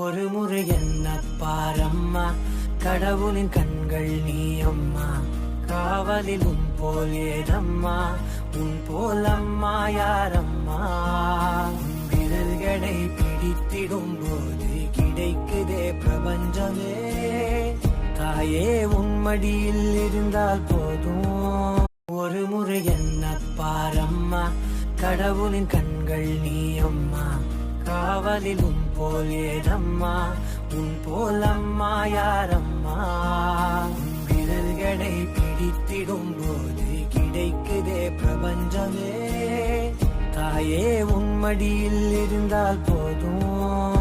ஒரு முறை என்ன பாரம்மா, கடவுளின் கண்கள் நீ அம்மா, காவலில் உன் போல் ஏதம்மா, உன் போல் அம்மா யாரம்மா. உன் விரல்களை பிடித்திடும் போது கிடைக்குதே பிரபஞ்சமே, தாயே உன் மடியில் இருந்தால் போதும். ஒரு முறை என்ன பாரம்மா, கடவுளின் கண்கள் நீ அம்மா, காவலில் உன் போல் ஏதம்மா, உன் போல் அம்மா யாரம்மா. உன் விரல்களை பிடித்திடும் போது கிடைக்குதே பிரபஞ்சமே, தாயே உன் மடியில் இருந்தால் போதும்.